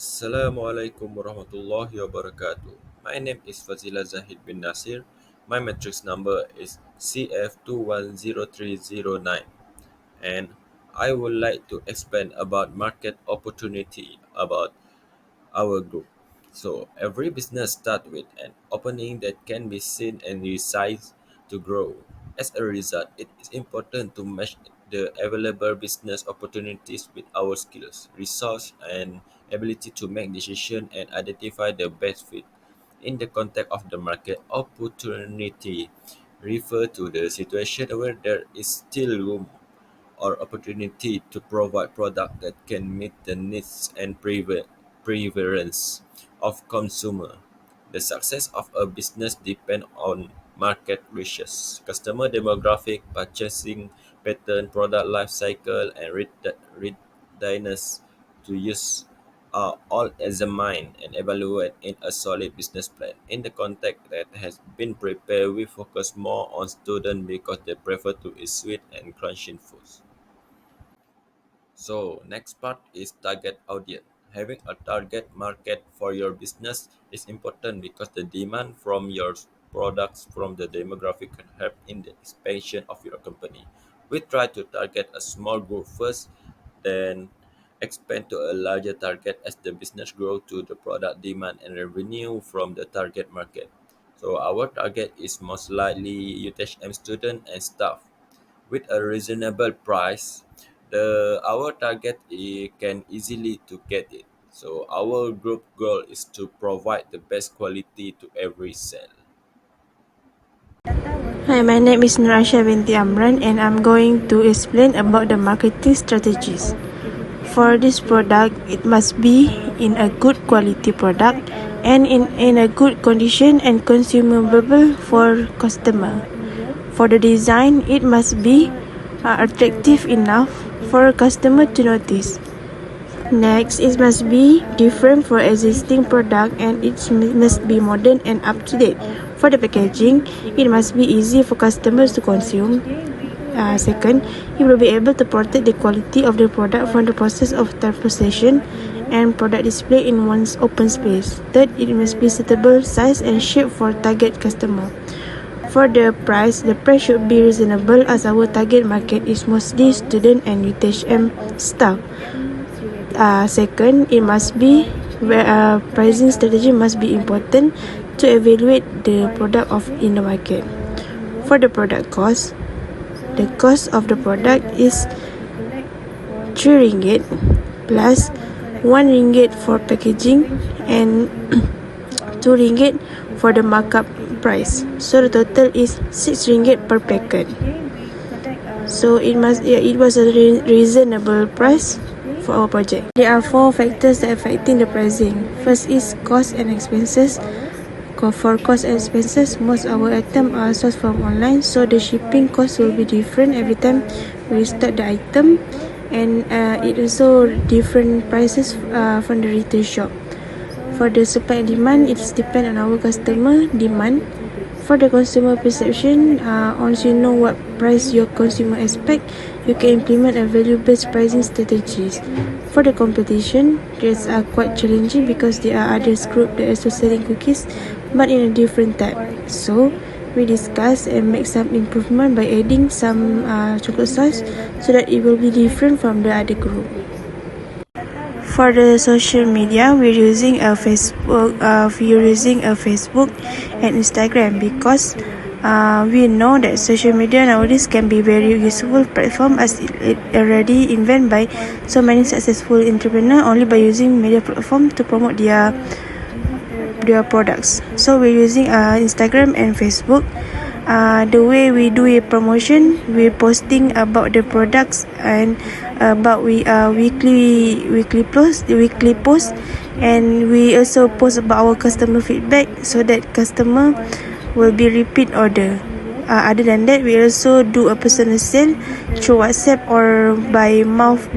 Assalamualaikum warahmatullahi wabarakatuh. My name is Fazila Zahid bin Nasir. My matrix number is CF210309, and I would like to expand about market opportunity about our group. So every business starts with an opening that can be seen and resized to grow. As a result, it is important to match the available business opportunities with our skills, resource, and ability to make decisions and identify the best fit. In the context of the market opportunity, refer to the situation where there is still room or opportunity to provide product that can meet the needs and preference of consumer. The success of a business depends on market research, customer demographic, purchasing pattern, product life cycle, and readiness to use are all examined and evaluated in a solid business plan. In the context that has been prepared, we focus more on students because they prefer to eat sweet and crunchy foods. So next part is target audience. Having a target market for your business is important because the demand from your products from the demographic can help in the expansion of your company. We try to target a small group first, then expand to a larger target as the business grows to the product demand and revenue from the target market. So our target is most likely UTHM student and staff with a reasonable price. The our target can easily to get it. So our group goal is to provide the best quality to every sale. Hi, my name is Nurasha binti Amran and I'm going to explain about the marketing strategies. For this product, it must be in a good quality product and in a good condition and consumable for customer. For the design, it must be attractive enough for a customer to notice. Next, it must be different for existing product and it must be modern and up to date. For the packaging, it must be easy for customers to consume. Second, it will be able to protect the quality of the product from the process of transportation and product display in one's open space. Third, it must be suitable size and shape for target customer. For the price should be reasonable as our target market is mostly student and UTHM staff. Second, it must be where pricing strategy must be important to evaluate the product of in the market. For the product cost, the cost of the product is 3 ringgit plus 1 ringgit for packaging and 2 ringgit for the markup price. So the total is 6 ringgit per packet. So it was a reasonable price for our project. There are 4 factors that affecting the pricing. First is cost and expenses. For cost and expenses, most our items are sourced from online, so the shipping cost will be different every time we stock the item, and it also different prices from the retail shop. For the supply and demand, it's depend on our customer demand. For the consumer perception, once you know what price your consumer expect, you can implement a value-based pricing strategies. For the competition, it's quite challenging because there are others group that are also selling cookies, but in a different type. So we discuss and make some improvement by adding some chocolate sauce so that it will be different from the other group. For the social media, we're using a Facebook and Instagram because we know that social media nowadays can be very useful platform as it already invented by so many successful entrepreneurs only by using media platform to promote their products. So we're using Instagram and Facebook. The way we do a promotion, we're posting about the products and about weekly post, and we also post about our customer feedback so that customer will be repeat order. Other than that, we also do a personal sale through WhatsApp or by mouth.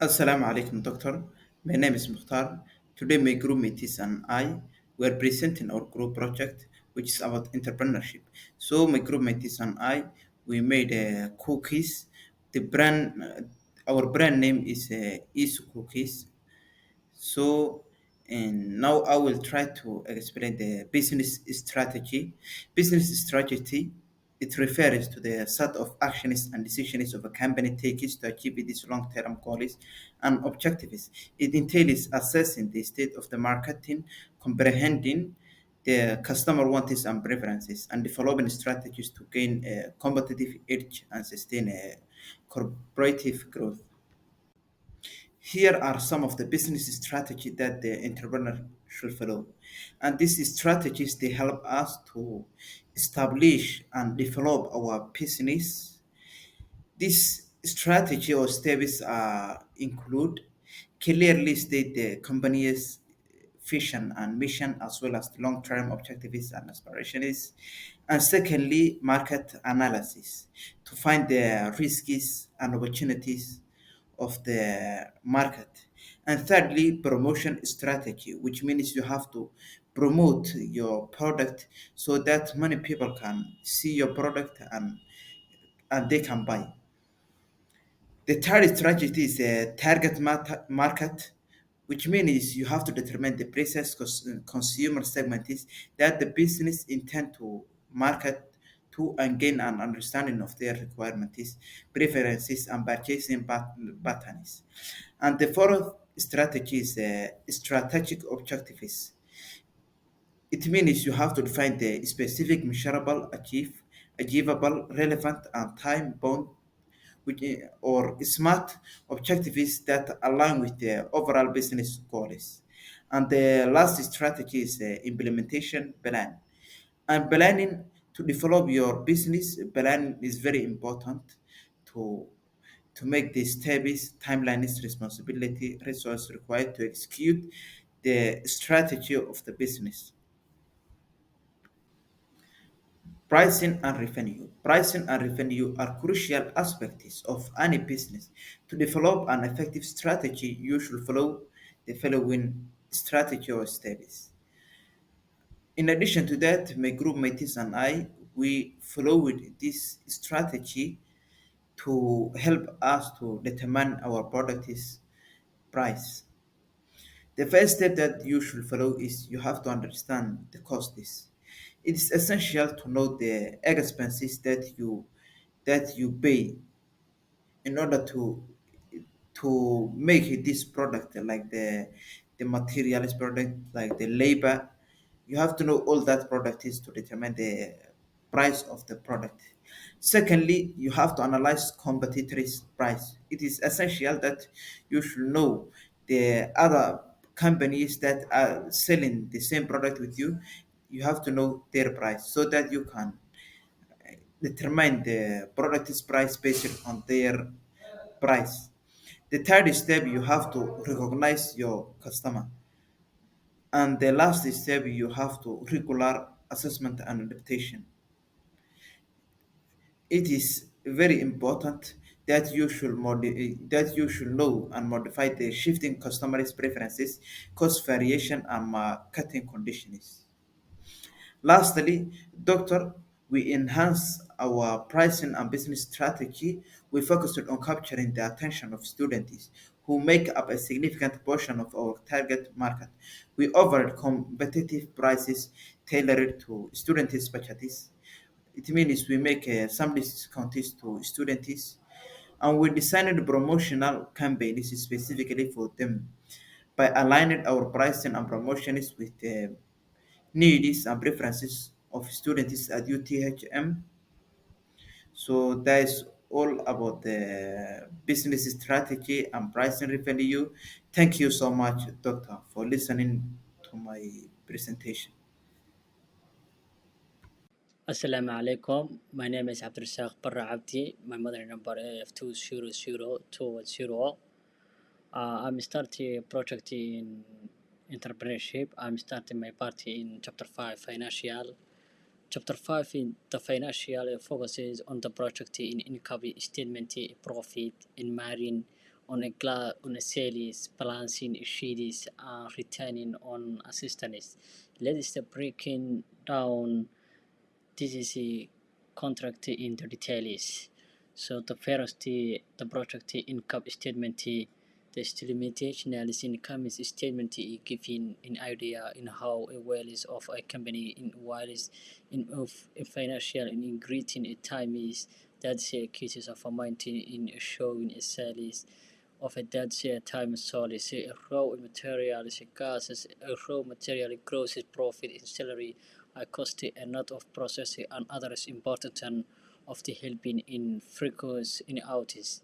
Assalamu alaikum, doctor. My name is Mukhtar. Today, my group mates and I were presenting our group project, which is about entrepreneurship. So, my group mates and I, we made cookies. The brand our brand name is Cookies. So, and now I will try to explain the business strategy. Business strategy, it refers to the set of actions and decisions of a company takes to achieve its long-term goals and objectives. It entails assessing the state of the marketing, comprehending the customer wants and preferences, and developing strategies to gain a competitive edge and sustain a corporative growth. Here are some of the business strategies that the entrepreneur should follow. And these strategies, they help us to establish and develop our business. This strategy or steps include clearly state the company's vision and mission as well as the long-term objectives and aspirations. And secondly, market analysis to find the risks and opportunities of the market. And thirdly, promotion strategy, which means you have to promote your product so that many people can see your product and they can buy. The third strategy is a target market, which means you have to determine the precise consumer segment is that the business intend to market to and gain an understanding of their requirements, preferences, and purchasing patterns. And the fourth strategy is strategic objectives. It means you have to define the specific, measurable, achievable, relevant, and time-bound or smart objectives that align with the overall business goals. And the last strategy is the implementation plan. And planning to develop your business plan is very important to to make the steps, timelines, responsibility, resource required to execute the strategy of the business. Pricing and revenue. Pricing and revenue are crucial aspects of any business. To develop an effective strategy, you should follow the following strategy or steps. In addition to that, my group mates and I, we followed this strategy to help us to determine our product's price. The first step that you should follow is you have to understand the costs. It is essential to know the expenses that you pay in order to make this product like the materials product like the labor. You have to know all that product is to determine the price of the product. Secondly, you have to analyze competitors price. It is essential that you should know the other companies that are selling the same product with you. You have to know their price so that you can determine the product's price based on their price. The third step, you have to recognize your customer. And the last step, you have to regular assessment and adaptation. It is very important that you should know and modify the shifting customers' preferences, cost variation, and marketing conditions. Lastly, Doctor, we enhance our pricing and business strategy. We focused on capturing the attention of students who make up a significant portion of our target market. We offered competitive prices tailored to students' budgets. It means we make some discounts to students, and we designed promotional campaigns specifically for them by aligning our pricing and promotions with the needs and preferences of students at UTHM. So that is all about the business strategy and pricing revenue. Thank you so much, Doctor, for listening to my presentation. Assalamu alaikum. My name is Abdurrazzaq Barra Abdi. My mother number is 200 I'm starting a project in entrepreneurship. I'm starting my party in chapter 5 financial. Chapter 5 in the financial focuses on the project in income statement, profit, in marine, on a sales, balancing sheets, and returning on assistance. Let's breaking down this is a contract in the details. So the first the project income statement the limitation income is statement giving an idea in how a well is of a company in while is in of a financial and ingredient a time is that's a cases of a mountain in showing a sales of a dead time solid say a raw material is a gases a raw material gross profit in salary a cost and not of processing and others important and of the helping in frequency in outage.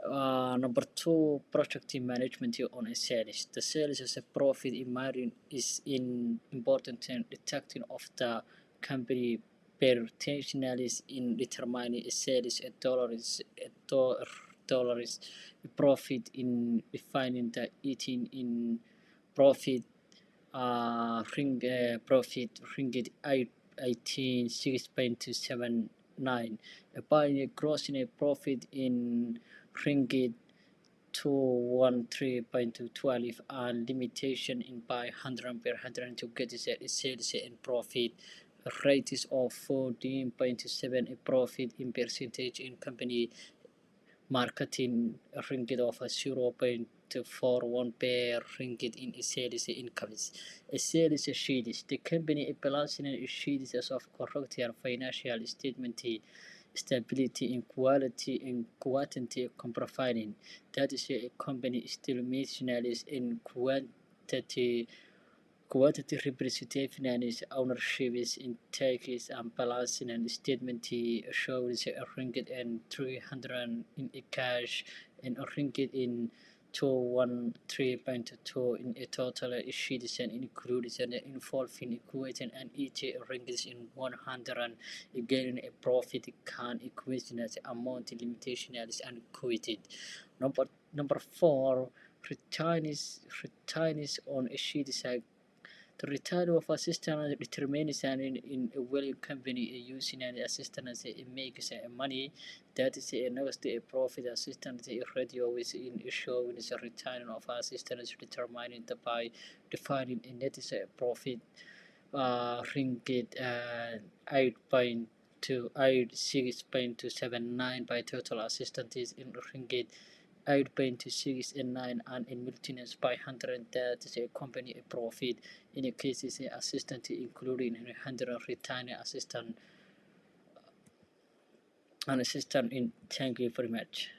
Number two, project management on a sales. The sales as a profit in marine is in important in detecting of the company potentials in determining a sales a dollars profit in defining the eating in profit profit ringgit 18.6.279 by grossing a profit in ringgit 213.212 and limitation in by 100 per 100 to get sales and profit rate is of 14.7 a profit in percentage in company marketing ringgit of 0.41 per ringgit in sales incomes. Sales sheets. The company balancing sheets as of correct financial statement stability in quality and quantity profiling. That is a company still missionaries in quantity representation and its ownership is intake is balancing and statement shows a ringgit and 300 in a cash and a ringgit in 213.2 in a total issued and included and involving equating and each ringgit in 100 again a profit can equation as amount limitation is unquoted. Number four, return is on a sheet the return of assistance determines in a well company using an assistance it makes money that is a next a profit assistance radio is in showing is a return of assistance determining the by defining a net is a profit ringgit 8.6.279 by total assistance is in ringgit 8.6 and 9 and in maintenance by 100 that is a company a profit in a case is a assistant including 100 return assistant and assistant in thank you very much.